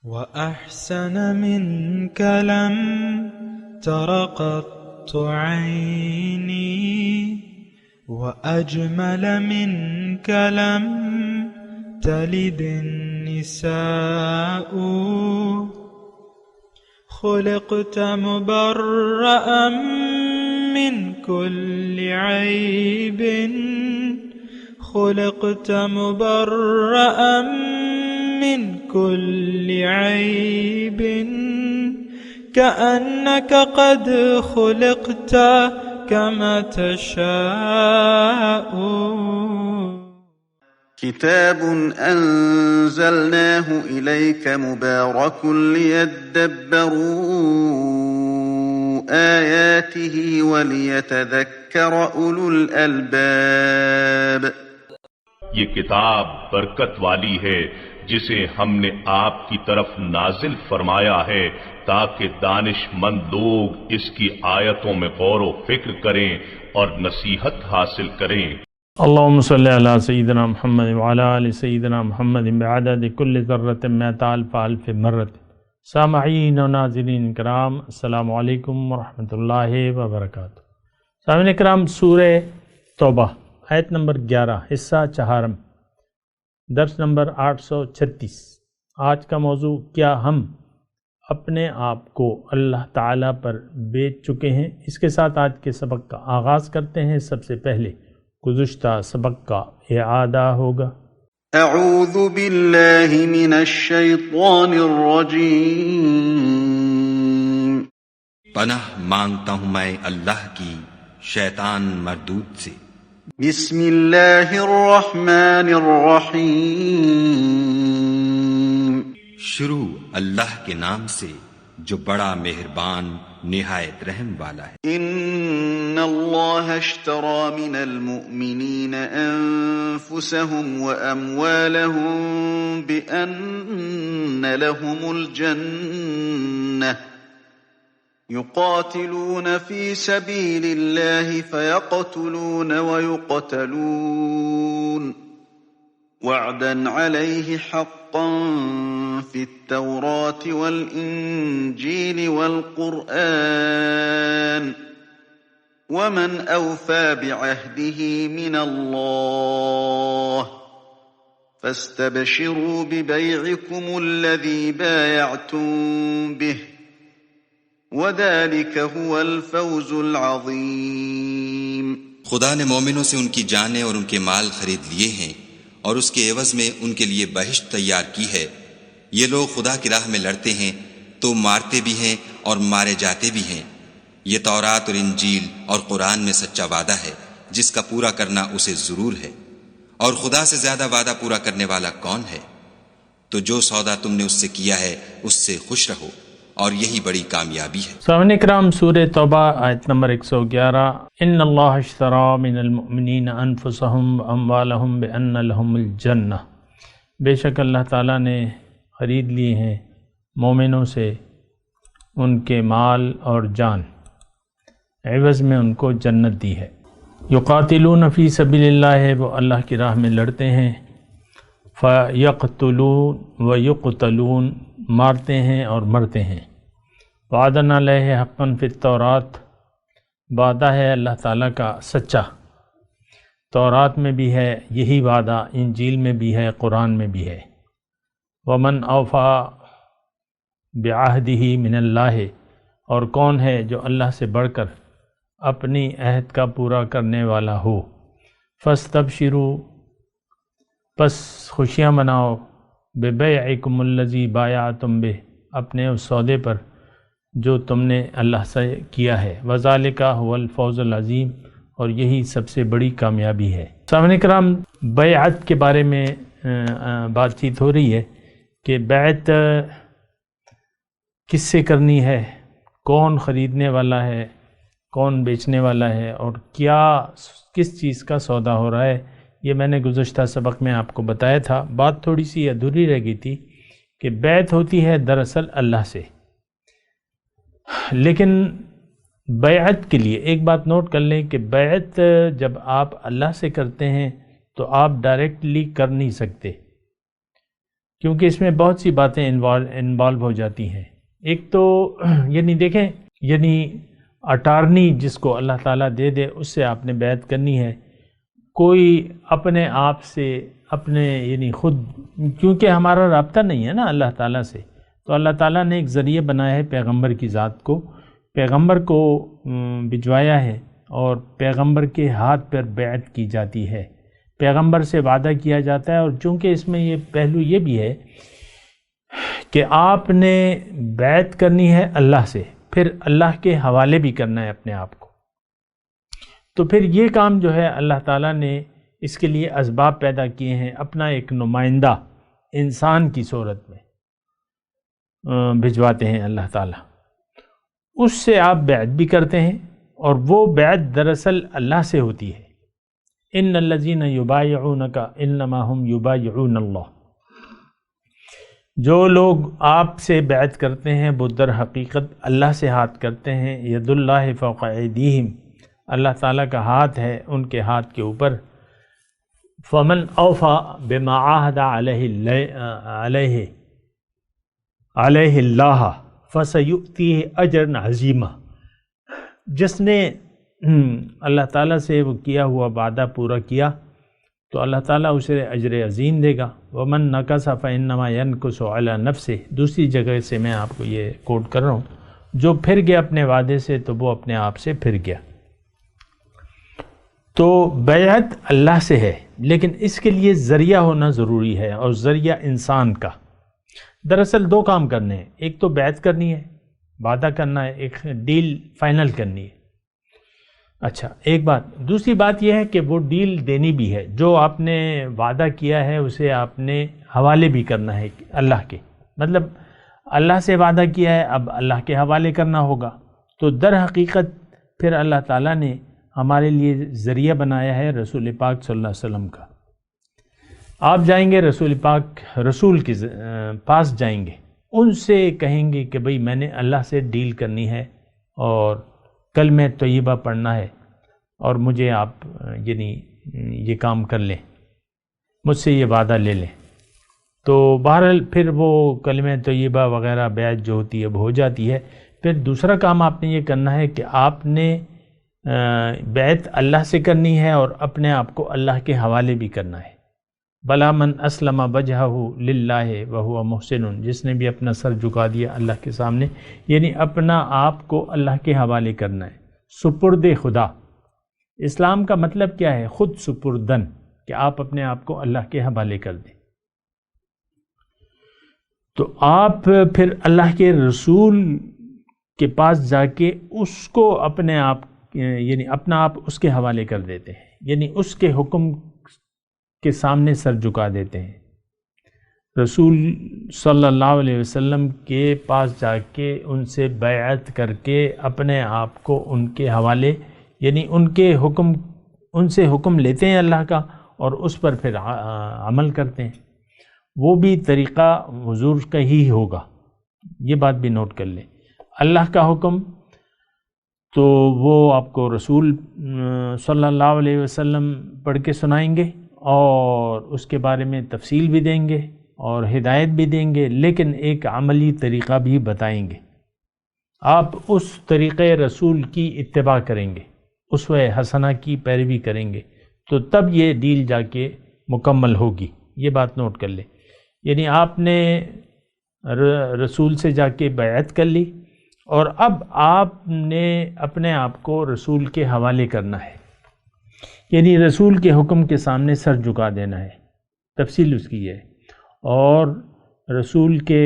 وأحسن منك لم تر قط عيني وأجمل منك لم تلد النساء خلقت مبرأ من كل عيب خلقت مبرأ من كل عيب كأنك قد خلقت كما تشاء. كتاب أنزلناه إليك مبارك ليدبروا آياته وليتذكر أولو الألباب. یہ کتاب برکت والی ہے جسے ہم نے آپ کی طرف نازل فرمایا ہے تاکہ دانش مند لوگ اس کی آیتوں میں غور و فکر کریں اور نصیحت حاصل کریں. اللہم صلی علی سیدنا محمد وعلی آل سیدنا محمد بعدد کل ذرۃ مئۃ الف الف مرۃ. سامعین و ناظرین کرام، السلام علیکم ورحمۃ اللہ وبرکاتہ. سامعین کرام، سورہ توبہ آیت نمبر 11 حصہ چہارم، درس نمبر 836. آج کا موضوع، کیا ہم اپنے آپ کو اللہ تعالیٰ پر بیچ چکے ہیں؟ اس کے ساتھ آج کے سبق کا آغاز کرتے ہیں. سب سے پہلے گزشتہ سبق کا اعادہ ہوگا. اعوذ باللہ من الشیطان الرجیم. پناہ مانگتا ہوں میں اللہ کی شیطان مردود سے. بسم اللہ الرحمن الرحیم. شروع اللہ کے نام سے جو بڑا مہربان نہایت رحم والا ہے. ان اللہ اشترى من المؤمنین انفسهم واموالهم بان لهم الجنة يقاتلون في سبيل الله فيقتلون ويقتلون وعدا عليه حقا في التوراة والإنجيل والقرآن ومن أوفى بعهده من الله فاستبشروا ببيعكم الذي بايعتم به وذلك هو الفوز العظيم. خدا نے مومنوں سے ان کی جانیں اور ان کے مال خرید لیے ہیں اور اس کے عوض میں ان کے لیے بہشت تیار کی ہے. یہ لوگ خدا کی راہ میں لڑتے ہیں تو مارتے بھی ہیں اور مارے جاتے بھی ہیں. یہ تورات اور انجیل اور قرآن میں سچا وعدہ ہے جس کا پورا کرنا اسے ضرور ہے، اور خدا سے زیادہ وعدہ پورا کرنے والا کون ہے؟ تو جو سودا تم نے اس سے کیا ہے اس سے خوش رہو، اور یہی بڑی کامیابی ہے. سامعین کرام، سورہ توبہ آیت نمبر 111. ان اللہ اشتری من المؤمنین انفسهم واموالهم بان لهم الجنہ. بے شک اللہ تعالیٰ نے خرید لیے ہیں مومنوں سے ان کے مال اور جان، عوض میں ان کو جنت دی ہے. یقاتلون فی سبیل اللہ، وہ اللہ کی راہ میں لڑتے ہیں. فیقتلون ویقتلون، مارتے ہیں اور مرتے ہیں. وعدن علیہ حقا فی التورات، وعدہ ہے اللہ تعالیٰ کا سچا، تورات میں بھی ہے یہی وعدہ، انجیل میں بھی ہے، قرآن میں بھی ہے. ومن اوفا بعہدہ من اللہ، اور کون ہے جو اللہ سے بڑھ کر اپنی عہد کا پورا کرنے والا ہو. فاستبشروا، پس خوشیاں مناؤ، ببیعکم الذی بایعتم بہ، اپنے اس سودے پر جو تم نے اللہ سے کیا ہے. وذالک هو الفوز العظیم، اور یہی سب سے بڑی کامیابی ہے. سامعین کرام، بیعت کے بارے میں بات چیت ہو رہی ہے کہ بیعت کس سے کرنی ہے، کون خریدنے والا ہے، کون بیچنے والا ہے، اور کیا کس چیز کا سودا ہو رہا ہے. یہ میں نے گزشتہ سبق میں آپ کو بتایا تھا. بات تھوڑی سی ادھوری رہ گئی تھی کہ بیعت ہوتی ہے دراصل اللہ سے، لیکن بیعت کے لیے ایک بات نوٹ کر لیں کہ بیعت جب آپ اللہ سے کرتے ہیں تو آپ ڈائریکٹلی کر نہیں سکتے، کیونکہ اس میں بہت سی باتیں انوالو ہو جاتی ہیں۔ ایک تو یعنی دیکھیں، یعنی اٹارنی جس کو اللہ تعالیٰ دے دے اس سے آپ نے بیعت کرنی ہے۔ کوئی اپنے آپ سے اپنے یعنی خود، کیونکہ ہمارا رابطہ نہیں ہے نا اللہ تعالیٰ سے، تو اللہ تعالیٰ نے ایک ذریعہ بنایا ہے پیغمبر کی ذات کو، پیغمبر کو بھجوایا ہے اور پیغمبر کے ہاتھ پر بیعت کی جاتی ہے، پیغمبر سے وعدہ کیا جاتا ہے۔ اور چونکہ اس میں یہ پہلو یہ بھی ہے کہ آپ نے بیعت کرنی ہے اللہ سے، پھر اللہ کے حوالے بھی کرنا ہے اپنے آپ کو، تو پھر یہ کام جو ہے اللہ تعالیٰ نے اس کے لیے اسباب پیدا کیے ہیں، اپنا ایک نمائندہ انسان کی صورت میں بھجواتے ہیں اللہ تعالیٰ، اس سے آپ بیعت بھی کرتے ہیں، اور وہ بیعت دراصل اللہ سے ہوتی ہے۔ ان الذین یبایعونک انما هم یبایعون اللہ، جو لوگ آپ سے بیعت کرتے ہیں وہ در حقیقت اللہ سے ہاتھ کرتے ہیں۔ ید اللہ فوق ایدیہم، اللہ تعالیٰ کا ہاتھ ہے ان کے ہاتھ کے اوپر۔ فمن اوفی بما عاہد علیہ اللہ فسیؤتیہ اجرا عظیما، جس نے اللہ تعالیٰ سے وہ کیا ہوا وعدہ پورا کیا تو اللہ تعالیٰ اسے اجر عظیم دے گا۔ ومن نکث فانما ینکث علی نفسہ، دوسری جگہ سے میں آپ کو یہ کوٹ کر رہا ہوں، جو پھر گیا اپنے وعدے سے تو وہ اپنے آپ سے پھر گیا۔ تو بیعت اللہ سے ہے، لیکن اس کے لیے ذریعہ ہونا ضروری ہے، اور ذریعہ انسان کا۔ دراصل دو کام کرنے ہیں، ایک تو بیعت کرنی ہے، وعدہ کرنا ہے، ایک ڈیل فائنل کرنی ہے۔ اچھا، ایک بات، دوسری بات یہ ہے کہ وہ ڈیل دینی بھی ہے، جو آپ نے وعدہ کیا ہے اسے آپ نے حوالے بھی کرنا ہے اللہ کے، مطلب اللہ سے وعدہ کیا ہے اب اللہ کے حوالے کرنا ہوگا۔ تو در حقیقت پھر اللہ تعالیٰ نے ہمارے لیے ذریعہ بنایا ہے رسول پاک صلی اللہ علیہ وسلم کا۔ آپ جائیں گے رسول کے پاس جائیں گے، ان سے کہیں گے کہ بھئی میں نے اللہ سے ڈیل کرنی ہے اور کلمہ طیبہ پڑھنا ہے، اور مجھے آپ یعنی یہ کام کر لیں، مجھ سے یہ وعدہ لے لیں۔ تو بہرحال پھر وہ کلمہ طیبہ وغیرہ بیعت جو ہوتی ہے وہ ہو جاتی ہے۔ پھر دوسرا کام آپ نے یہ کرنا ہے کہ آپ نے بیعت اللہ سے کرنی ہے اور اپنے آپ کو اللہ کے حوالے بھی کرنا ہے۔ بلا من اسلم وجہہ للہ وہو محسن، جس نے بھی اپنا سر جھکا دیا اللہ کے سامنے، یعنی اپنا آپ کو اللہ کے حوالے کرنا ہے۔ سپرد خدا، اسلام کا مطلب کیا ہے؟ خود سپردن، کہ آپ اپنے آپ کو اللہ کے حوالے کر دیں۔ تو آپ پھر اللہ کے رسول کے پاس جا کے اس کو اپنے آپ یعنی اپنا آپ اس کے حوالے کر دیتے ہیں، یعنی اس کے حکم کے سامنے سر جھکا دیتے ہیں۔ رسول صلی اللہ علیہ وسلم کے پاس جا کے ان سے بیعت کر کے اپنے آپ کو ان کے حوالے، یعنی ان سے حکم لیتے ہیں اللہ کا اور اس پر پھر عمل کرتے ہیں۔ وہ بھی طریقہ حضور کا ہی ہوگا، یہ بات بھی نوٹ کر لیں۔ اللہ کا حکم تو وہ آپ کو رسول صلی اللہ علیہ وسلم پڑھ کے سنائیں گے اور اس کے بارے میں تفصیل بھی دیں گے اور ہدایت بھی دیں گے، لیکن ایک عملی طریقہ بھی بتائیں گے۔ آپ اس طریقے رسول کی اتباع کریں گے، اسوہ حسنہ کی پیروی کریں گے، تو تب یہ ڈیل جا کے مکمل ہوگی۔ یہ بات نوٹ کر لیں، یعنی آپ نے رسول سے جا کے بیعت کر لی اور اب آپ نے اپنے آپ کو رسول کے حوالے کرنا ہے، یعنی رسول کے حکم کے سامنے سر جھکا دینا ہے، تفصیل اس کی ہے، اور رسول کے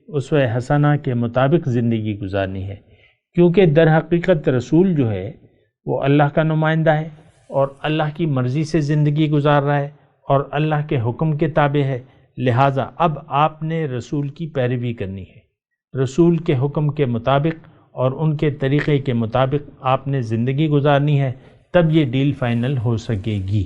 اسوہ حسنہ کے مطابق زندگی گزارنی ہے، کیونکہ در حقیقت رسول جو ہے وہ اللہ کا نمائندہ ہے اور اللہ کی مرضی سے زندگی گزار رہا ہے اور اللہ کے حکم کے تابع ہے، لہٰذا اب آپ نے رسول کی پیروی کرنی ہے، رسول کے حکم کے مطابق اور ان کے طریقے کے مطابق آپ نے زندگی گزارنی ہے، تب یہ ڈیل فائنل ہو سکے گی۔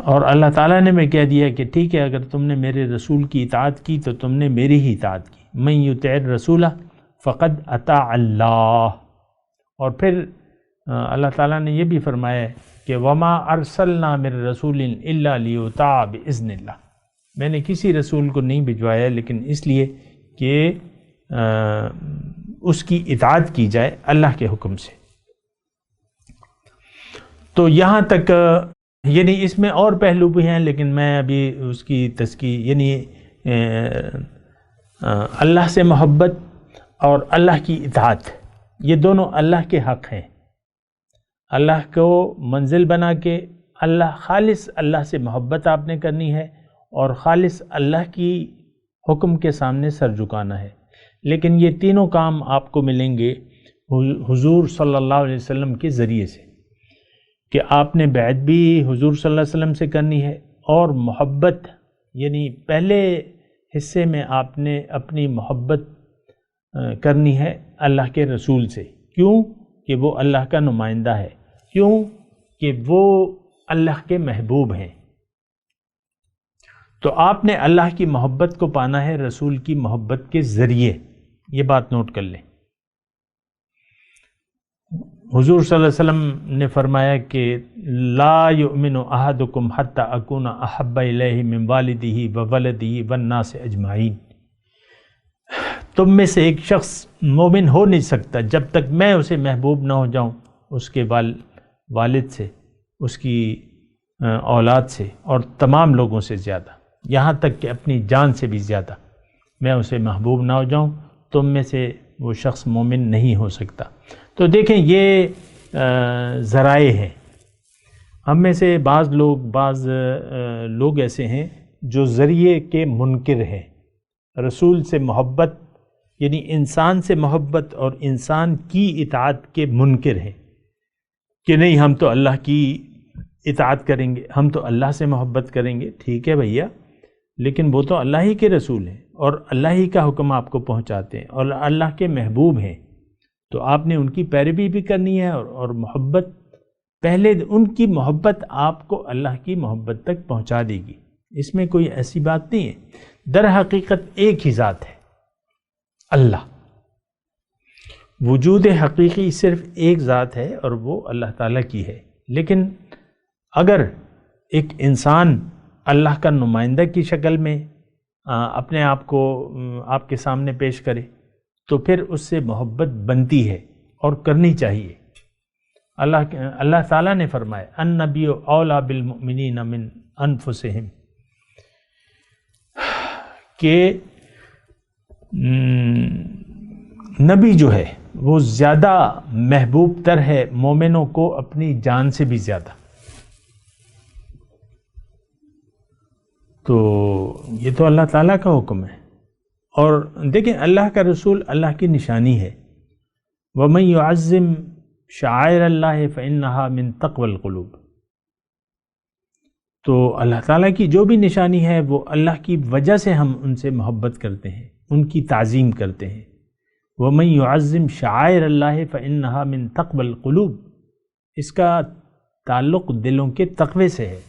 اور اللہ تعالیٰ نے میں کہہ دیا کہ ٹھیک ہے، اگر تم نے میرے رسول کی اطاعت کی تو تم نے میری ہی اطاعت کی، من یطع الرسول فقد اطاع اللہ۔ اور پھر اللہ تعالیٰ نے یہ بھی فرمایا ہے کہ وما ارسلنا من رسول الا لیطاع باذن اللہ، میں نے کسی رسول کو نہیں بھجوایا لیکن اس لیے کہ اس کی اطاعت کی جائے اللہ کے حکم سے۔ تو یہاں تک یعنی اس میں اور پہلو بھی ہیں لیکن میں ابھی اس کی یعنی اللہ سے محبت اور اللہ کی اطاعت، یہ دونوں اللہ کے حق ہیں۔ اللہ کو منزل بنا کے خالص اللہ سے محبت آپ نے کرنی ہے اور خالص اللہ کی حکم کے سامنے سر جھکانا ہے۔ لیکن یہ تینوں کام آپ کو ملیں گے حضور صلی اللہ علیہ وسلم کے ذریعے سے، کہ آپ نے بیعت بھی حضور صلی اللہ علیہ وسلم سے کرنی ہے، اور محبت یعنی پہلے حصے میں آپ نے اپنی محبت کرنی ہے اللہ کے رسول سے۔ کیوں؟ کہ وہ اللہ کا نمائندہ ہے، کیوں کہ وہ اللہ کے محبوب ہیں۔ تو آپ نے اللہ کی محبت کو پانا ہے رسول کی محبت کے ذریعے، یہ بات نوٹ کر لیں۔ حضور صلی اللہ علیہ وسلم نے فرمایا کہ لا یؤمن احدکم حتی اکون احب الیہ من والدہ وولدہ والناس اجمعین، تم میں سے ایک شخص مومن ہو نہیں سکتا جب تک میں اسے محبوب نہ ہو جاؤں اس کے والد سے، اس کی اولاد سے اور تمام لوگوں سے زیادہ، یہاں تک کہ اپنی جان سے بھی زیادہ میں اسے محبوب نہ ہو جاؤں، تم میں سے وہ شخص مومن نہیں ہو سکتا۔ تو دیکھیں یہ ذرائع ہیں۔ ہم میں سے بعض لوگ ایسے ہیں جو ذریعے کے منکر ہیں۔ رسول سے محبت یعنی انسان سے محبت اور انسان کی اطاعت کے منکر ہیں کہ نہیں ہم تو اللہ کی اطاعت کریں گے، ہم تو اللہ سے محبت کریں گے۔ ٹھیک ہے بھیا، لیکن وہ تو اللہ ہی کے رسول ہیں اور اللہ ہی کا حکم آپ کو پہنچاتے ہیں اور اللہ کے محبوب ہیں، تو آپ نے ان کی پیروی بھی کرنی ہے اور محبت، پہلے ان کی محبت آپ کو اللہ کی محبت تک پہنچا دے گی۔ اس میں کوئی ایسی بات نہیں ہے۔ در حقیقت ایک ہی ذات ہے، اللہ۔ وجود حقیقی صرف ایک ذات ہے اور وہ اللہ تعالیٰ کی ہے، لیکن اگر ایک انسان اللہ کا نمائندہ کی شکل میں اپنے آپ کو آپ کے سامنے پیش کرے تو پھر اس سے محبت بنتی ہے اور کرنی چاہیے۔ اللہ تعالیٰ نے فرمایا النبی اولیٰ بالمؤمنین من انفسہم، کہ نبی جو ہے وہ زیادہ محبوب تر ہے مومنوں کو اپنی جان سے بھی زیادہ۔ تو یہ تو اللہ تعالیٰ کا حکم ہے، اور دیکھیں اللہ کا رسول اللہ کی نشانی ہے۔ وَمَن يُعَظِّمْ شَعَائِرَ اللَّهِ فَإِنَّهَا مِن تَقْوَى الْقُلُوبِ، تو اللہ تعالیٰ کی جو بھی نشانی ہے وہ اللہ کی وجہ سے ہم ان سے محبت کرتے ہیں، ان کی تعظیم کرتے ہیں۔ وَمَن يُعَظِّمْ شَعَائِرَ اللَّهِ فَإِنَّهَا مِن تَقْوَى الْقُلُوبِ، اس کا تعلق دلوں کے تقوی سے ہے۔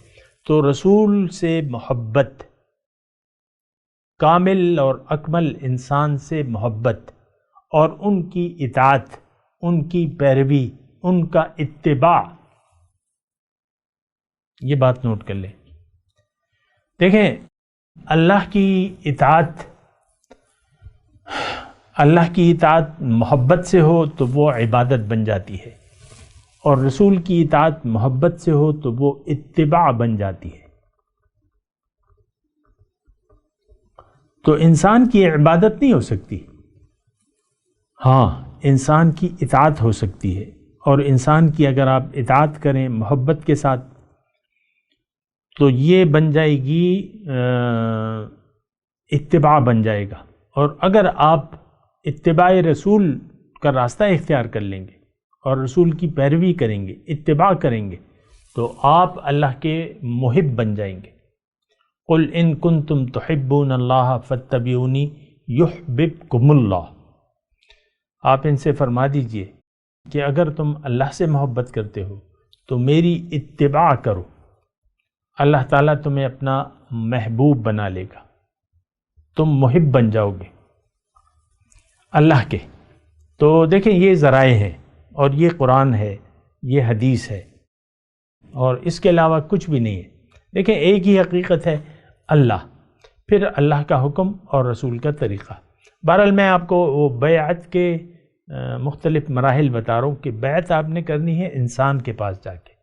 تو رسول سے محبت، کامل اور اکمل انسان سے محبت اور ان کی اطاعت، ان کی پیروی، ان کا اتباع، یہ بات نوٹ کر لیں۔ دیکھیں اللہ کی اطاعت محبت سے ہو تو وہ عبادت بن جاتی ہے، اور رسول کی اطاعت محبت سے ہو تو وہ اتباع بن جاتی ہے۔ تو انسان کی عبادت نہیں ہو سکتی، ہاں انسان کی اطاعت ہو سکتی ہے، اور انسان کی اگر آپ اطاعت کریں محبت کے ساتھ تو یہ بن جائے گی اتباع بن جائے گا۔ اور اگر آپ اتباع رسول کا راستہ اختیار کر لیں گے اور رسول کی پیروی کریں گے، اتباع کریں گے، تو آپ اللہ کے محب بن جائیں گے۔ قُلْ إِن كُنتُمْ تُحِبُّونَ اللَّهَ فَاتَّبِعُونِي يُحْبِبْكُمُ اللَّهُ، آپ ان سے فرما دیجئے کہ اگر تم اللہ سے محبت کرتے ہو تو میری اتباع کرو، اللہ تعالیٰ تمہیں اپنا محبوب بنا لے گا، تم محب بن جاؤ گے اللہ کے۔ تو دیکھیں یہ ذرائع ہیں، اور یہ قرآن ہے، یہ حدیث ہے، اور اس کے علاوہ کچھ بھی نہیں ہے۔ دیکھیں ایک ہی حقیقت ہے، اللہ۔ پھر اللہ کا حکم اور رسول کا طریقہ۔ بہرحال میں آپ کو وہ بیعت کے مختلف مراحل بتا رہا ہوں کہ بیعت آپ نے کرنی ہے انسان کے پاس جا کے،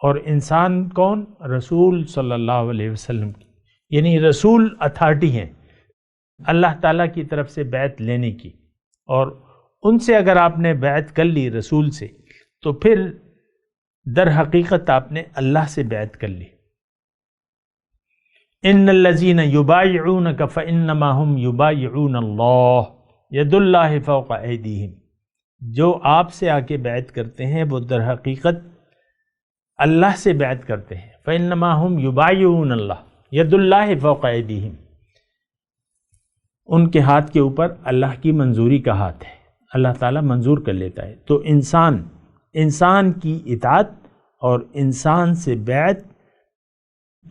اور انسان کون؟ رسول صلی اللہ علیہ وسلم کی، یعنی رسول اتھارٹی ہیں اللہ تعالیٰ کی طرف سے بیعت لینے کی، اور ان سے اگر آپ نے بیعت کر لی رسول سے تو پھر در حقیقت آپ نے اللہ سے بیعت کر لی۔ ان الذین یبایعونک فانما هم یبایعون اللہ ید اللہ فوق ایدیہم، جو آپ سے آ کے بیعت کرتے ہیں وہ در حقیقت اللہ سے بیعت کرتے ہیں۔ فانما هم یبایعون اللہ ید اللہ فوق ایدیہم، ان کے ہاتھ کے اوپر اللہ کی منظوری کا ہاتھ ہے، اللہ تعالیٰ منظور کر لیتا ہے۔ تو انسان کی اطاعت اور انسان سے بیعت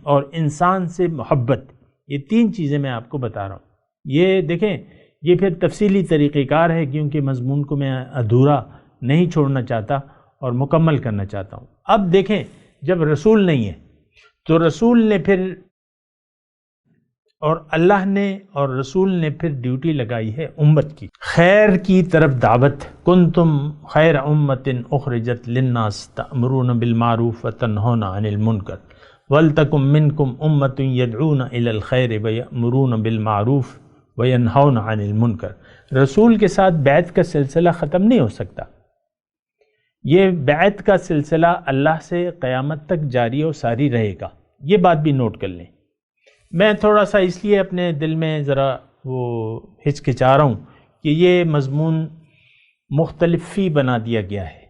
اور انسان سے محبت، یہ تین چیزیں میں آپ کو بتا رہا ہوں۔ یہ دیکھیں، یہ پھر تفصیلی طریقہ کار ہے، کیونکہ مضمون کو میں ادھورا نہیں چھوڑنا چاہتا اور مکمل کرنا چاہتا ہوں۔ اب دیکھیں، جب رسول نہیں ہے تو رسول نے پھر اور اللہ نے اور رسول نے پھر ڈیوٹی لگائی ہے امت کی، خیر کی طرف دعوت۔ کنتم خیر امت اخرجت للناس تأمرون بالمعروف وتنہون عن المنکر وَلْتَكُمْ مِنْكُمْ أُمَّةٌ يَدْعُونَ إِلَى الْخَيْرِ وَيَأْمُرُونَ بِالْمَعْرُوفِ وَيَنْهَوْنَ عَنِ الْمُنْكَرِ۔ رسول کے ساتھ بیعت کا سلسلہ ختم نہیں ہو سکتا، یہ بیعت کا سلسلہ اللہ سے قیامت تک جاری و ساری رہے گا، یہ بات بھی نوٹ کر لیں۔ میں تھوڑا سا اس لیے اپنے دل میں ذرا وہ ہچکچا رہا ہوں کہ یہ مضمون مختلفی بنا دیا گیا ہے،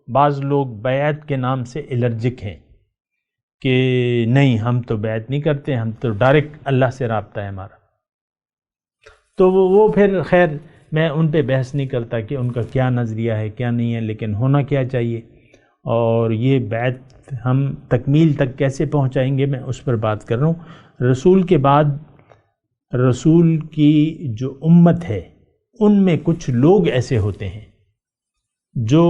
بعض لوگ بیعت کے نام سے الرجک ہیں کہ نہیں ہم تو بیعت نہیں کرتے، ہم تو ڈائریکٹ اللہ سے رابطہ ہے ہمارا۔ تو وہ پھر خیر میں ان پہ بحث نہیں کرتا کہ ان کا کیا نظریہ ہے کیا نہیں ہے، لیکن ہونا کیا چاہیے، اور یہ بیعت ہم تکمیل تک کیسے پہنچائیں گے میں اس پر بات کر رہا ہوں۔ رسول کے بعد رسول کی جو امت ہے ان میں کچھ لوگ ایسے ہوتے ہیں جو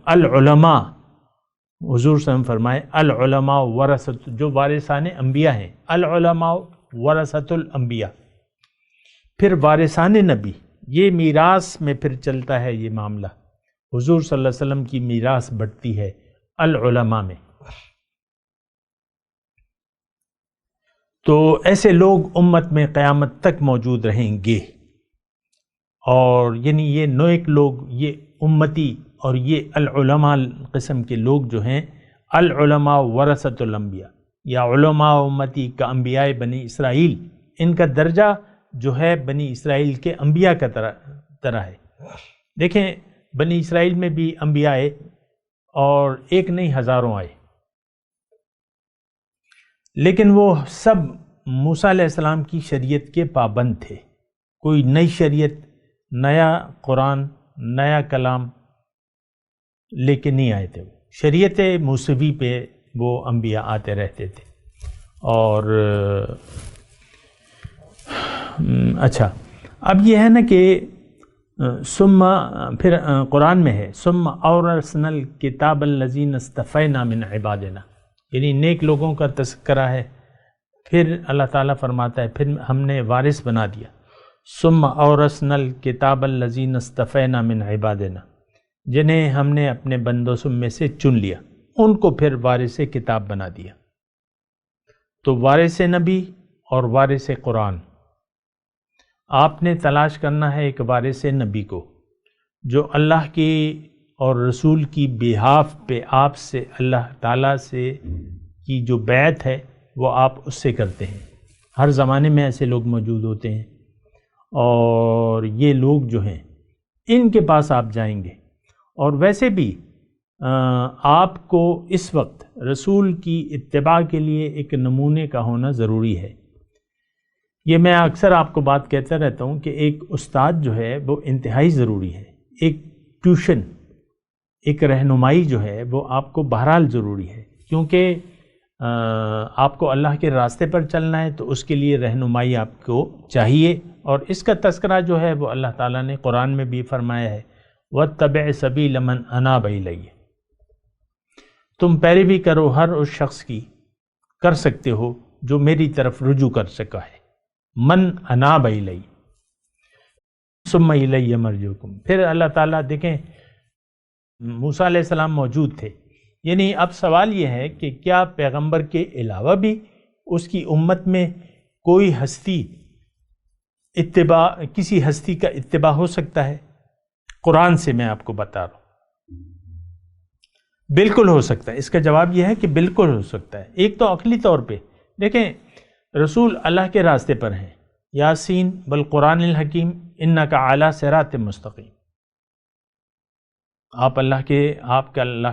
العلماء، حضور صلی اللہ علیہ وسلم فرمائے العلماء ورثۃ، جو وارثان انبیاء ہیں، العلماء ورثۃ الانبیاء، پھر وارثان نبی، یہ میراث میں پھر چلتا ہے یہ معاملہ، حضور صلی اللہ علیہ وسلم کی میراث بڑھتی ہے العلماء میں۔ تو ایسے لوگ امت میں قیامت تک موجود رہیں گے، اور یعنی یہ نوعیک لوگ، یہ امتی اور یہ العلماء قسم کے لوگ جو ہیں، العلماء ورثۃ الانبیاء یا علماء امتی کا انبیاء بنی اسرائیل، ان کا درجہ جو ہے بنی اسرائیل کے انبیاء کا طرح ہے۔ دیکھیں بنی اسرائیل میں بھی انبیاء آئے، اور ایک نہیں ہزاروں آئے، لیکن وہ سب موسیٰ علیہ السلام کی شریعت کے پابند تھے، کوئی نئی شریعت، نیا قرآن، نیا کلام لے کے نہیں آئے تھے، وہ شریعت موسوی پہ وہ انبیاء آتے رہتے تھے۔ اور اچھا، اب یہ ہے نا کہ ثم پھر قرآن میں ہے ثم اورثنا الکتاب الذین اصطفینا من عبادنا، یعنی نیک لوگوں کا تذکرہ ہے، پھر اللہ تعالیٰ فرماتا ہے پھر ہم نے وارث بنا دیا، ثم اورثنا الکتاب الذین اصطفینا من عبادنا، جنہیں ہم نے اپنے بندوں میں سے چن لیا، ان کو پھر وارث کتاب بنا دیا۔ تو وارث نبی اور وارث قرآن، آپ نے تلاش کرنا ہے ایک وارث نبی کو، جو اللہ کی اور رسول کی بیہاف پہ آپ سے اللہ تعالیٰ سے کی جو بیعت ہے وہ آپ اس سے کرتے ہیں۔ ہر زمانے میں ایسے لوگ موجود ہوتے ہیں، اور یہ لوگ جو ہیں ان کے پاس آپ جائیں گے۔ اور ویسے بھی آپ کو اس وقت رسول کی اتباع کے لیے ایک نمونے کا ہونا ضروری ہے۔ یہ میں اکثر آپ کو بات کہتا رہتا ہوں کہ ایک استاد جو ہے وہ انتہائی ضروری ہے، ایک ٹیوشن، ایک رہنمائی جو ہے وہ آپ کو بہرحال ضروری ہے، کیونکہ آپ کو اللہ کے راستے پر چلنا ہے تو اس کے لیے رہنمائی آپ کو چاہیے، اور اس کا تذکرہ جو ہے وہ اللہ تعالیٰ نے قرآن میں بھی فرمایا ہے وَاتَّبِعْ سَبِيلَ مَنْ أَنَابَ إِلَيَّ، تم پیروی کرو ہر اس شخص کی، کر سکتے ہو جو میری طرف رجوع کر سکا ہے. من اناب الی ثم الی مرجعکم. پھر اللہ تعالیٰ دیکھیں موسیٰ علیہ السلام موجود تھے، یعنی اب سوال یہ ہے کہ کیا پیغمبر کے علاوہ بھی اس کی امت میں کوئی ہستی کسی ہستی کا اتباع ہو سکتا ہے؟ قرآن سے میں آپ کو بتا رہا ہوں بالکل ہو سکتا ہے. اس کا جواب یہ ہے کہ بالکل ہو سکتا ہے. ایک تو عقلی طور پہ دیکھیں رسول اللہ کے راستے پر ہیں، یاسین بالقرآن الحکیم انک علی صراط مستقیم. آپ اللہ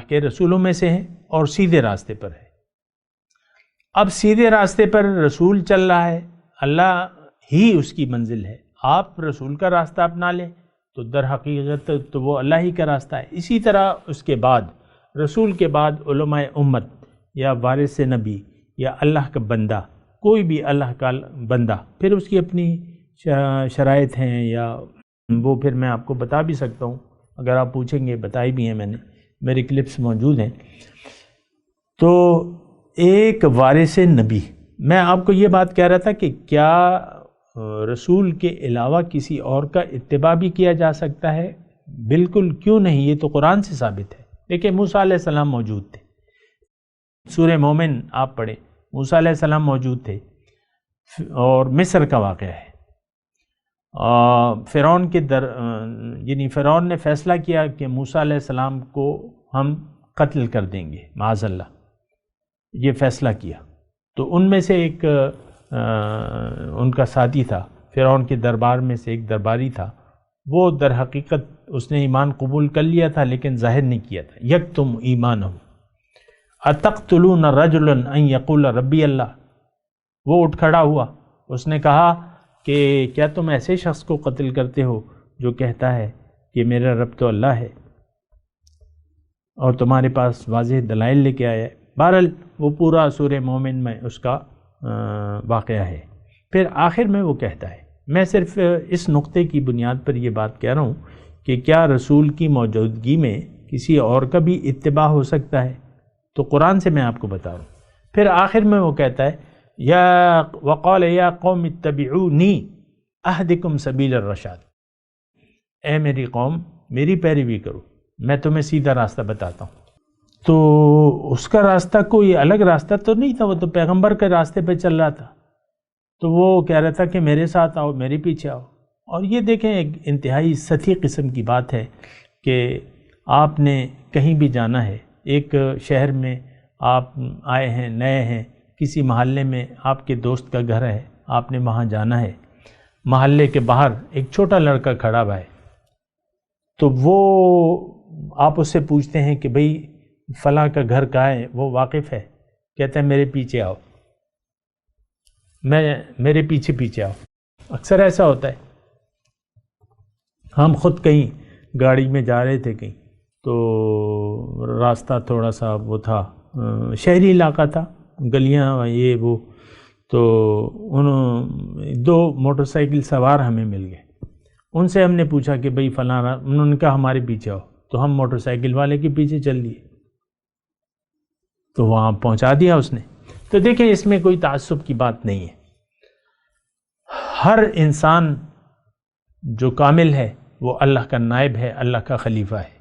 کے رسولوں میں سے ہیں اور سیدھے راستے پر ہیں. اب سیدھے راستے پر رسول چل رہا ہے، اللہ ہی اس کی منزل ہے. آپ رسول کا راستہ اپنا لیں تو در حقیقت تو وہ اللہ ہی کا راستہ ہے. اسی طرح اس کے بعد رسول کے بعد علماء امت یا وارث نبی یا اللہ کا بندہ، کوئی بھی اللہ کا بندہ، پھر اس کی اپنی شرائط ہیں، یا وہ پھر میں آپ کو بتا بھی سکتا ہوں، اگر آپ پوچھیں گے بتائی بھی ہیں میں نے، میری کلپس موجود ہیں. تو ایک وارث نبی، میں آپ کو یہ بات کہہ رہا تھا کہ کیا رسول کے علاوہ کسی اور کا اتباع بھی کیا جا سکتا ہے؟ بالکل، کیوں نہیں، یہ تو قرآن سے ثابت ہے. دیکھیں موسیٰ علیہ السلام موجود تھے، سورہ مومن آپ پڑھیں، موسیٰ علیہ السلام موجود تھے، اور مصر کا واقعہ ہے. فرعون نے فیصلہ کیا کہ موسیٰ علیہ السلام کو ہم قتل کر دیں گے معاذ اللہ، یہ فیصلہ کیا. تو ان میں سے ایک ان کا ساتھی تھا، فرعون کے دربار میں سے ایک درباری تھا، وہ در حقیقت اس نے ایمان قبول کر لیا تھا لیکن ظاہر نہیں کیا تھا. یکتم ایمانہ اتقتلون رجلا ان یقول ربی اللہ. وہ اٹھ کھڑا ہوا، اس نے کہا کہ کیا تم ایسے شخص کو قتل کرتے ہو جو کہتا ہے کہ میرا رب تو اللہ ہے، اور تمہارے پاس واضح دلائل لے کے آیا ہے. بہرحال وہ پورا سورہ مومن میں اس کا واقعہ ہے. پھر آخر میں وہ کہتا ہے، میں صرف اس نقطے کی بنیاد پر یہ بات کہہ رہا ہوں کہ کیا رسول کی موجودگی میں کسی اور کا بھی اتباع ہو سکتا ہے؟ تو قرآن سے میں آپ کو بتا رہا ہوں. پھر آخر میں وہ کہتا ہے وقال یا قوم اتبعونی اہدکم سبیل الرشاد. اے میری قوم میری پیروی کرو، میں تمہیں سیدھا راستہ بتاتا ہوں. تو اس کا راستہ کوئی الگ راستہ تو نہیں تھا، وہ تو پیغمبر کے راستے پہ چل رہا تھا. تو وہ کہہ رہا تھا کہ میرے ساتھ آؤ، میرے پیچھے آؤ. اور یہ دیکھیں ایک انتہائی سطحی قسم کی بات ہے کہ آپ نے کہیں بھی جانا ہے، ایک شہر میں آپ آئے ہیں، نئے ہیں، کسی محلے میں آپ کے دوست کا گھر ہے، آپ نے وہاں جانا ہے. محلے کے باہر ایک چھوٹا لڑکا کھڑا ہوا ہے، تو وہ آپ اس سے پوچھتے ہیں کہ بھئی فلاں کا گھر کہاں ہے، وہ واقف ہے، کہتا ہے میرے پیچھے آؤ، میرے پیچھے پیچھے آؤ. اکثر ایسا ہوتا ہے. ہم خود کہیں گاڑی میں جا رہے تھے کہیں، تو راستہ تھوڑا سا وہ تھا، شہری علاقہ تھا، گلیاں یہ وہ، تو دو موٹر سائیکل سوار ہمیں مل گئے. ان سے ہم نے پوچھا کہ بھئی فلاں، انہوں نے کہا ہمارے پیچھے آؤ، تو ہم موٹر سائیکل والے کے پیچھے چل دیے، تو وہاں پہنچا دیا اس نے. تو دیکھیں اس میں کوئی تعصب کی بات نہیں ہے. ہر انسان جو کامل ہے وہ اللہ کا نائب ہے، اللہ کا خلیفہ ہے.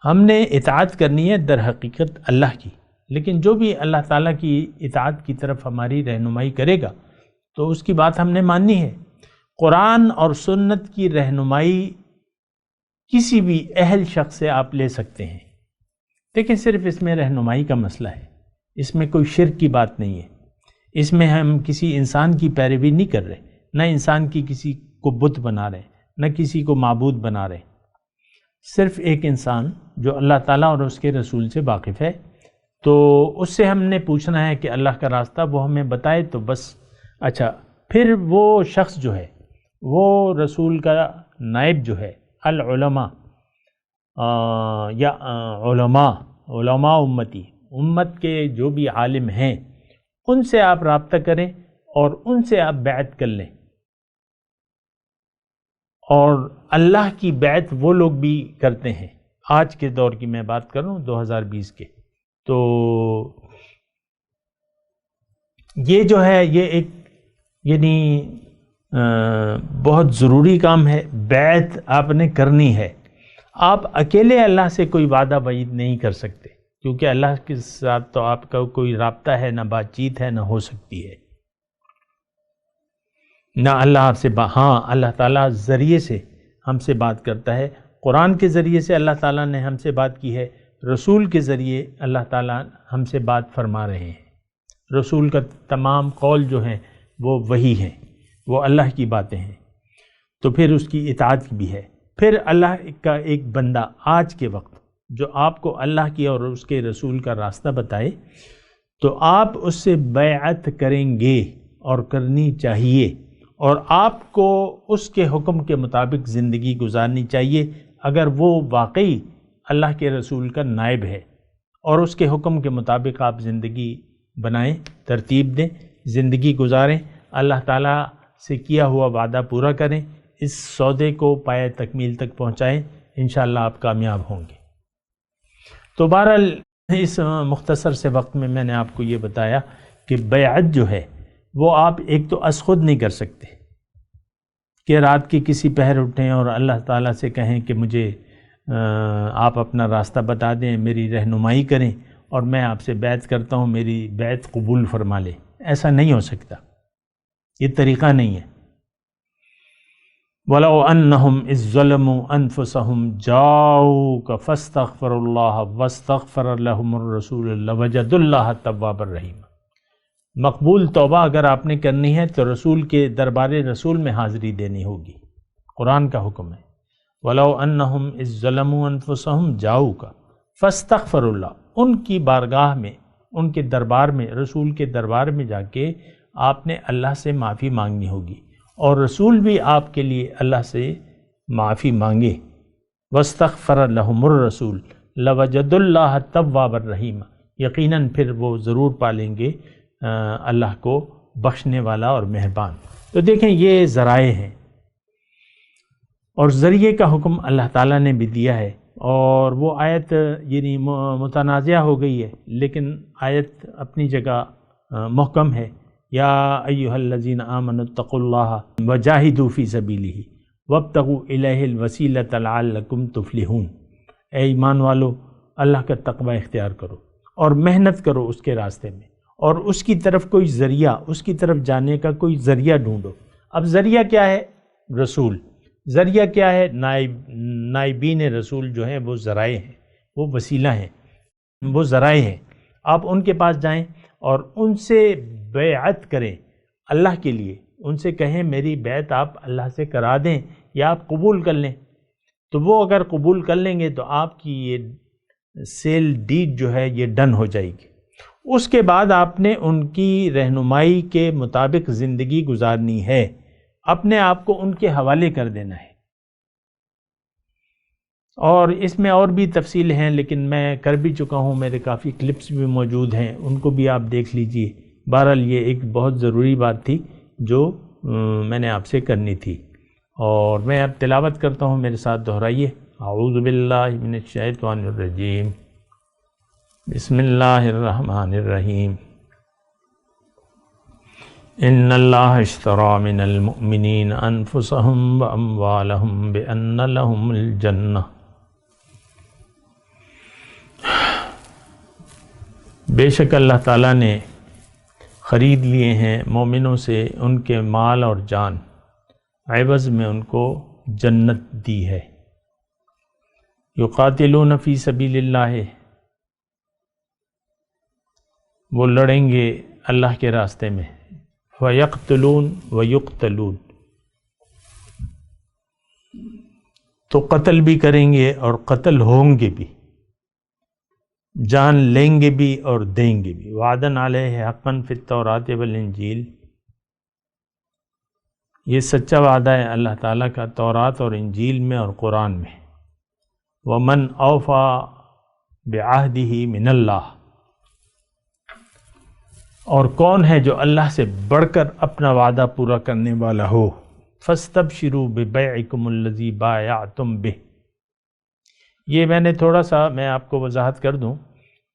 ہم نے اطاعت کرنی ہے در حقیقت اللہ کی، لیکن جو بھی اللہ تعالیٰ کی اطاعت کی طرف ہماری رہنمائی کرے گا تو اس کی بات ہم نے ماننی ہے. قرآن اور سنت کی رہنمائی کسی بھی اہل شخص سے آپ لے سکتے ہیں. دیکھیں صرف اس میں رہنمائی کا مسئلہ ہے، اس میں کوئی شرک کی بات نہیں ہے. اس میں ہم کسی انسان کی پیروی نہیں کر رہے، نہ انسان کی کسی کو بت بنا رہے، نہ کسی کو معبود بنا رہے. صرف ایک انسان جو اللہ تعالیٰ اور اس کے رسول سے واقف ہے، تو اس سے ہم نے پوچھنا ہے کہ اللہ کا راستہ وہ ہمیں بتائے تو بس. اچھا پھر وہ شخص جو ہے وہ رسول کا نائب جو ہے، العلماء یا علماء امتی، امت کے جو بھی عالم ہیں ان سے آپ رابطہ کریں اور ان سے آپ بیعت کر لیں. اور اللہ کی بیعت وہ لوگ بھی کرتے ہیں، آج کے دور کی میں بات کر رہا ہوں 2020 کے. تو یہ جو ہے یہ ایک یعنی بہت ضروری کام ہے، بیعت آپ نے کرنی ہے۔ آپ اکیلے اللہ سے کوئی وعدہ وعید نہیں کر سکتے، کیونکہ اللہ کے ساتھ تو آپ کا کوئی رابطہ ہے، نہ بات چیت ہے، نہ ہو سکتی ہے، نہ اللہ آپ سے ہاں اللہ تعالیٰ ذریعے سے ہم سے بات کرتا ہے۔ قرآن کے ذریعے سے اللہ تعالیٰ نے ہم سے بات کی ہے، رسول کے ذریعے اللہ تعالیٰ ہم سے بات فرما رہے ہیں۔ رسول کا تمام قول جو ہیں وہ وہی ہیں، وہ اللہ کی باتیں ہیں، تو پھر اس کی اطاعت بھی ہے۔ پھر اللہ کا ایک بندہ آج کے وقت جو آپ کو اللہ کی اور اس کے رسول کا راستہ بتائے، تو آپ اس سے بیعت کریں گے اور کرنی چاہیے، اور آپ کو اس کے حکم کے مطابق زندگی گزارنی چاہیے اگر وہ واقعی اللہ کے رسول کا نائب ہے، اور اس کے حکم کے مطابق آپ زندگی بنائیں، ترتیب دیں، زندگی گزاریں، اللہ تعالیٰ سے کیا ہوا وعدہ پورا کریں، اس سودے کو پائے تکمیل تک پہنچائیں، انشاءاللہ آپ کامیاب ہوں گے۔ تو بہرحال اس مختصر سے وقت میں نے آپ کو یہ بتایا کہ بیعت جو ہے وہ آپ ایک تو از خود نہیں کر سکتے کہ رات کی کسی پہر اٹھیں اور اللہ تعالیٰ سے کہیں کہ مجھے آپ اپنا راستہ بتا دیں، میری رہنمائی کریں اور میں آپ سے بیعت کرتا ہوں، میری بیعت قبول فرما لیں۔ ایسا نہیں ہو سکتا، یہ طریقہ نہیں ہے۔ وَلَوْ أَنَّهُمْ إِذْ ظَلَمُوا أَنفُسَهُمْ جَاءُوكَ فَاسْتَغْفَرُوا اللَّهَ وَاسْتَغْفَرَ لَهُمُ الرَّسُولُ لَوَجَدُوا اللَّهَ تَوَّابًا رَحِيمًا۔ مقبول توبہ اگر آپ نے کرنی ہے تو رسول کے دربار رسول میں حاضری دینی ہوگی، قرآن کا حکم ہے۔ وَلَوْ أَنَّهُمْ إِذْ ظَلَمُوا أَنفُسَهُمْ جَاءُوكَ فَاسْتَغْفَرُوا اللَّهَ، ان کی بارگاہ میں، ان کے دربار میں، رسول کے دربار میں جا کے آپ نے اللہ سے معافی مانگنی ہوگی، اور رسول بھی آپ کے لیے اللہ سے معافی مانگے۔ وَاسْتَغْفَرَ لَهُمُ الرَّسُولُ لَوَجَدُوا اللَّهَ تَوَّابًا رَحِيمًا، یقیناً پھر وہ ضرور پالیں گے اللہ کو بخشنے والا اور مہربان۔ تو دیکھیں یہ ذرائع ہیں، اور ذریعے کا حکم اللہ تعالیٰ نے بھی دیا ہے، اور وہ آیت یعنی متنازعہ ہو گئی ہے، لیکن آیت اپنی جگہ محکم ہے۔ یا ایھا الذین آمنوا اتقوا اللہ وجاہدوا فی سبیلہ وابتغوا الیہ الوسیلۃ لعلکم تفلحون، اے ایمان والو اللہ کا تقوی اختیار کرو اور محنت کرو اس کے راستے میں، اور اس کی طرف کوئی ذریعہ، اس کی طرف جانے کا کوئی ذریعہ ڈھونڈو۔ اب ذریعہ کیا ہے؟ رسول۔ ذریعہ کیا ہے؟ نائبین رسول جو ہیں وہ ذرائع ہیں، وہ وسیلہ ہیں، وہ ذرائع ہیں۔ آپ ان کے پاس جائیں اور ان سے بیعت کریں اللہ کے لیے، ان سے کہیں میری بیعت آپ اللہ سے کرا دیں یا آپ قبول کر لیں، تو وہ اگر قبول کر لیں گے تو آپ کی یہ سیل ڈیڈ جو ہے یہ ڈن ہو جائے گی۔ اس کے بعد آپ نے ان کی رہنمائی کے مطابق زندگی گزارنی ہے، اپنے آپ کو ان کے حوالے کر دینا ہے۔ اور اس میں اور بھی تفصیل ہیں، لیکن میں کر بھی چکا ہوں، میرے کافی کلپس بھی موجود ہیں، ان کو بھی آپ دیکھ لیجئے۔ بہرحال یہ ایک بہت ضروری بات تھی جو میں نے آپ سے کرنی تھی، اور میں اب تلاوت کرتا ہوں، میرے ساتھ دہرائیے۔ اعوذ باللہ من الشیطان الرجیم، بسم اللہ الرحمن الرحیم۔ ان اللہ اشتری من المؤمنین انفسهم واموالهم بان لهم الجنہ، بے شک اللہ تعالیٰ نے خرید لیے ہیں مومنوں سے ان کے مال اور جان، عوض میں ان کو جنت دی ہے۔ یقاتلون فی سبیل اللہ، وہ لڑیں گے اللہ کے راستے میں، فَيَقْتُلُونَ وَيُقْتَلُونَ، تو قتل بھی کریں گے اور قتل ہوں گے بھی، جان لیں گے بھی اور دیں گے بھی۔ وعدن علیہ حقاً فی التوراۃ والانجیل، یہ سچا وعدہ ہے اللہ تعالیٰ کا تورات اور انجیل میں اور قرآن میں۔ ومن اوفی بعہدہ من اللہ، اور کون ہے جو اللہ سے بڑھ کر اپنا وعدہ پورا کرنے والا ہو۔ فاستبشروا ببیعکم الذی بایعتم بہ، یہ میں نے تھوڑا سا آپ کو وضاحت کر دوں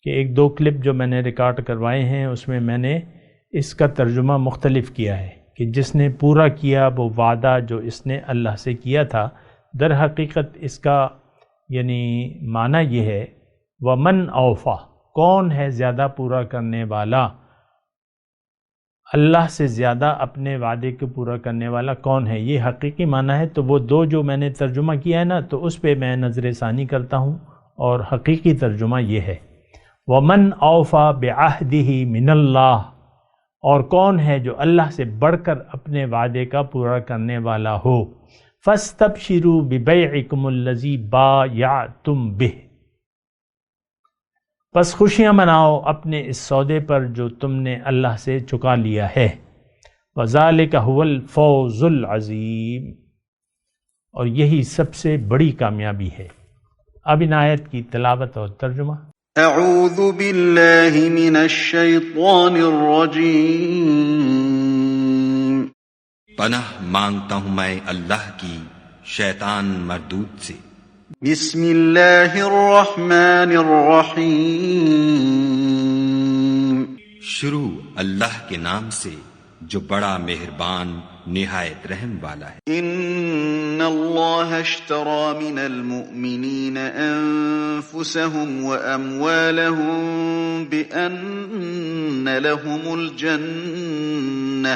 کہ ایک دو کلپ جو میں نے ریکارڈ کروائے ہیں اس میں نے اس کا ترجمہ مختلف کیا ہے کہ جس نے پورا کیا وہ وعدہ جو اس نے اللہ سے کیا تھا، در حقیقت اس کا یعنی معنی یہ ہے ومن اوفا، کون ہے زیادہ پورا کرنے والا، اللہ سے زیادہ اپنے وعدے کو پورا کرنے والا کون ہے، یہ حقیقی معنی ہے۔ تو وہ دو جو میں نے ترجمہ کیا ہے نا، تو اس پہ میں نظر ثانی کرتا ہوں، اور حقیقی ترجمہ یہ ہے ومن اوفا بعہدہ من اللہ، اور کون ہے جو اللہ سے بڑھ کر اپنے وعدے کا پورا کرنے والا ہو۔ فاستبشروا ببیعکم الذی بایعتم بہ، پس خوشیاں مناؤ اپنے اس سودے پر جو تم نے اللہ سے چکا لیا ہے۔ وذالک هو الفوز العظیم، اور یہی سب سے بڑی کامیابی ہے۔ اب ان آیت کی تلاوت اور ترجمہ۔ اعوذ باللہ من الشیطان الرجیم، پناہ مانگتا ہوں میں اللہ کی شیطان مردود سے۔ بسم اللہ الرحمن الرحیم، شروع اللہ کے نام سے جو بڑا مہربان نہایت رحم والا ہے۔ ان اللہ اشترى من المؤمنین انفسهم واموالهم بان لهم الجنہ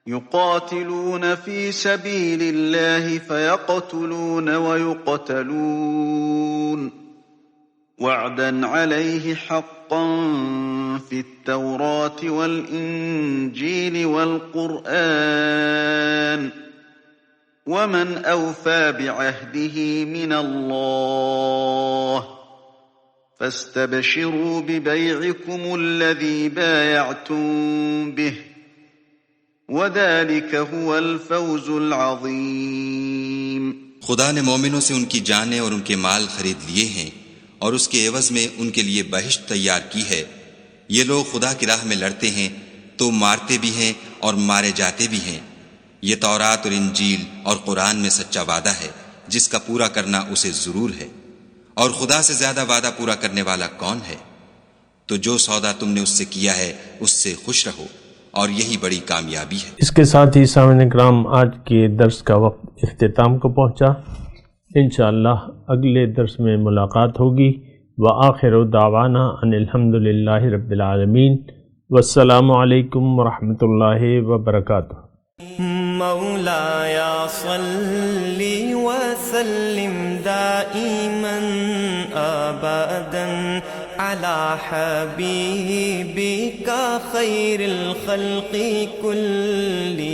يقاتلون في سبيل الله فيقتلون ويقتلون وعدا عليه حقا في التوراة والإنجيل والقرآن ومن أوفى بعهده من الله فاستبشروا ببيعكم الذي بايعتم به وَذَلِكَ هُوَ الْفَوْزُ الْعَظِيمُ۔ خدا نے مومنوں سے ان کی جانیں اور ان کے مال خرید لیے ہیں، اور اس کے عوض میں ان کے لیے بہشت تیار کی ہے۔ یہ لوگ خدا کی راہ میں لڑتے ہیں تو مارتے بھی ہیں اور مارے جاتے بھی ہیں۔ یہ تورات اور انجیل اور قرآن میں سچا وعدہ ہے جس کا پورا کرنا اسے ضرور ہے، اور خدا سے زیادہ وعدہ پورا کرنے والا کون ہے؟ تو جو سودا تم نے اس سے کیا ہے اس سے خوش رہو، اور یہی بڑی کامیابی ہے۔ اس کے ساتھ ہی سامعین کرام آج کے درس کا وقت اختتام کو پہنچا۔ انشاءاللہ اگلے درس میں ملاقات ہوگی۔ وآخر دعوانا ان الحمد للہ رب العالمین، والسلام علیکم ورحمۃ اللہ وبرکاتہ۔ مولایا صلی وسلم دائما ابدا على حبيبك خير الخلق كلهم۔